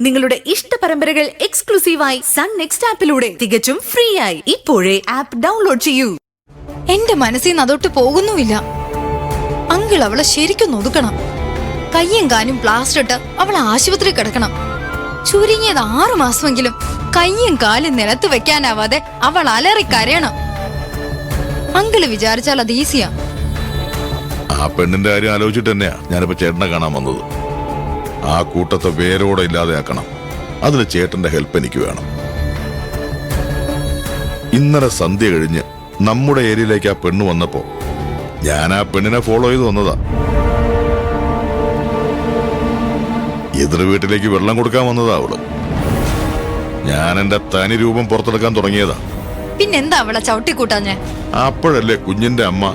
നിങ്ങളുടെ ഇഷ്ട പരമ്പരകൾ എക്സ്ക്ലൂസീവായി സൺ നെക്സ്റ്റ് ആപ്പിലൂടെ തികച്ചും ഫ്രീ ആയി ഇപ്പോഴേ ആപ്പ് ഡൗൺലോഡ് ചെയ്യൂ. എന്റെ മനസ്സിൽ നിന്ന് അതൊട്ട് പോകുന്നുമില്ല. അങ്കിൾ അവളെ ശരിക്കും ഒതുക്കണം. കയ്യും കാലും പ്ലാസ്റ്റർ ഇട്ട് അവളെ ആശുപത്രി കിടക്കണം. ചുരുങ്ങിയത് 6 മാസമെങ്കിലും കയ്യും കാലും നിലത്ത് വെക്കാനാവാതെ അവൾ അലറി കരയണം. അങ്കിള് വിചാരിച്ചാൽ അത് ഈസിയാ. ആ പെണ്ണിന്റെ കാര്യം ആലോചിച്ചിട്ട് തന്നെയാ ഞാനിപ്പോ ചേട്ടനെ കാണാൻ വന്നത്. ആ കൂട്ടത്തെ വേരോടെ ഇല്ലാതെയാക്കണം. അതിന് ചേട്ടന്റെ ഹെൽപ്പ് എനിക്ക് വേണം. ഇന്നലെ സന്ധ്യ കഴിഞ്ഞ് നമ്മുടെ ഏരിയയിലേക്ക് ആ പെണ്ണ് വന്നപ്പോ ഞാൻ ആ പെണ്ണിനെ ഫോളോ ചെയ്ത് വന്നതാ. എതിർ വീട്ടിലേക്ക് വെള്ളം കൊടുക്കാൻ വന്നതാ അവള്. ഞാൻ എന്റെ തനി രൂപം പുറത്തെടുക്കാൻ തുടങ്ങിയതാ. പിന്നെന്താ അവളെ ചവിട്ടിക്കൂട്ടാഞ്ഞേ? അപ്പോഴല്ലേ കുഞ്ഞിന്റെ അമ്മ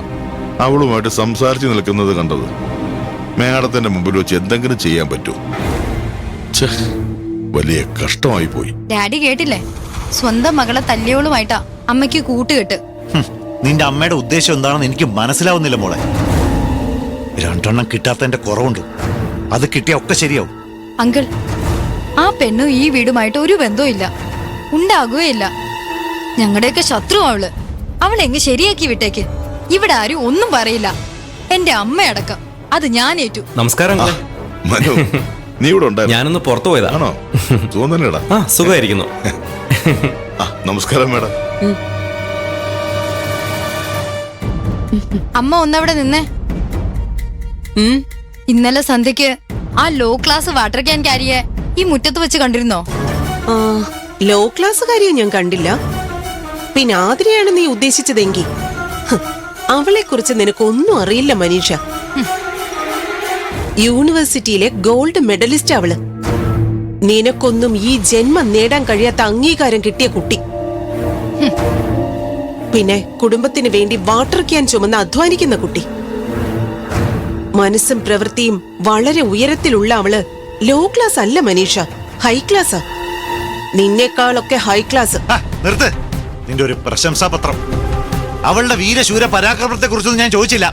അവളുമായിട്ട് സംസാരിച്ചു നിൽക്കുന്നത് കണ്ടത്. മേഡത്തിന്റെ മുമ്പിൽ വെച്ച് എന്തെങ്കിലും ചെയ്യാൻ പറ്റൂ? വലിയ കഷ്ടമായി പോയി. ഡാഡി കേട്ടില്ലേ? സ്വന്തം മകളെ തല്ലിയോളുമായിട്ടാ അമ്മയ്ക്ക് കൂട്ടുകെട്ട്. നിന്റെ അമ്മയുടെ ഉദ്ദേശം എന്താണെന്ന് എനിക്ക് മനസ്സിലാവുന്നില്ല മോളെ. 2 എണ്ണം കിട്ടാത്തതിന്റെ കുറവുണ്ട്. അത് കിട്ടിയ ഒക്കെ ശരിയാവും. അങ്കിൾ, ആ പെണ്ണും ഈ വീടുമായിട്ട് ഒരു ബന്ധവും ഇല്ല, ഉണ്ടാകുകയില്ല. ഞങ്ങളുടെയൊക്കെ ശത്രു അവള്. അവളെങ്ങ് ശരിയാക്കി വിട്ടേക്ക്. ഇവിടെ ആരും ഒന്നും പറയില്ല, എന്റെ അമ്മയടക്കം. അത് ഞാൻ ഏറ്റു. നമസ്കാരം. മനു, നീ ഇവിടെ ഉണ്ടായിരുന്നു? ഞാനൊന്ന് പുറത്തു പോയതാണോ? സുഖം തന്നെടാ. സുഖമായിരിക്കുന്നു. നമസ്കാരം മേഡം. അമ്മ ഒന്നവിടെ നിന്നേ. ഇന്നലെ സന്ധ്യക്ക് ആ ലോ ക്ലാസ് വാട്ടർ ക്യാൻ കാരിയെ ഈ മുറ്റത്ത് വെച്ച് കണ്ടിരുന്നോ? ലോ ക്ലാസ് കാര്യം ഞാൻ കണ്ടില്ല. പിന്നെ ആതിരയാണ് നീ ഉദ്ദേശിച്ചതെങ്കിൽ അവളെ കുറിച്ച് നിനക്കൊന്നും അറിയില്ല മനീഷ. യൂണിവേഴ്സിറ്റിയിലെ ഗോൾഡ് മെഡലിസ്റ്റ് അവള്. നിനക്കൊന്നും ഈ ജന്മം നേടാൻ കഴിയാത്ത അംഗീകാരം കിട്ടിയ കുട്ടി. പിന്നെ കുടുംബത്തിന് വേണ്ടി വാട്ടർ ക്യാൻ ചുമന്ന് അധ്വാനിക്കുന്ന കുട്ടി. മനസ്സും പ്രവൃത്തിയും വളരെ ഉയരത്തിലുള്ള അവള് ലോ ക്ലാസ് അല്ല മനീഷ, ഹൈ ക്ലാസ്സാ. നിന്നേക്കാളൊക്കെ ഹൈ ക്ലാസ്. നിർത്ത് നിന്റെ ഒരു പ്രശംസാപത്രം. അവളുടെ വീരശൂര പരാക്രമത്തെ കുറിച്ചൊന്നും ഞാൻ ചോദിച്ചില്ല.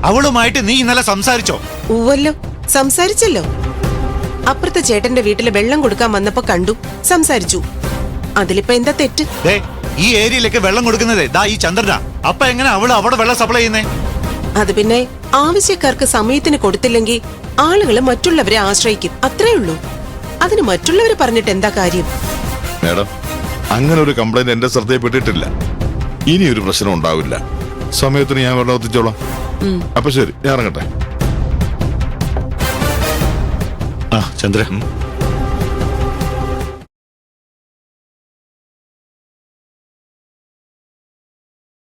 അവളുമായിട്ട് നീ ഇന്നലെ സംസാരിച്ചോ? ഉവ്വല്ലോ, സംസാരിച്ചല്ലോ. അപ്പുറത്തെ ചേട്ടന്റെ വീട്ടില് വെള്ളം കൊടുക്കാൻ വന്നപ്പോ കണ്ടു, സംസാരിച്ചു. അതിലിപ്പോ എന്താ തെറ്റ്? ഈ ഏരിയയിലേക്ക് വെള്ളം കൊടുക്കുന്നതേ ദാ ഈ ചന്ദ്രനാ. അപ്പൊ എങ്ങനെ അവള് അവിടെ വെള്ളം സപ്ലൈ ചെയ്യുന്നേ? അത് പിന്നെ ആവശ്യക്കാർക്ക് സമയത്തിന് കൊടുത്തില്ലെങ്കിൽ ആളുകൾ മറ്റുള്ളവരെ ആശ്രയിക്കും, അത്രേ ഉള്ളൂ. അതിന് മറ്റുള്ളവർ പറഞ്ഞിട്ട് എന്താ കാര്യം? മേഡം, അങ്ങനെ ഒരു കംപ്ലൈന്റ് എന്റെ ശ്രദ്ധയിൽപ്പെട്ടിട്ടില്ല. ഇനി ഒരു പ്രശ്നം ഉണ്ടാവില്ല. സമയത്തിന് ഞാൻ വെള്ളം എത്തിച്ചോളാം. അപ്പൊ ശരി, ഞാൻ ഇറങ്ങട്ടെ. ചന്ദ്ര,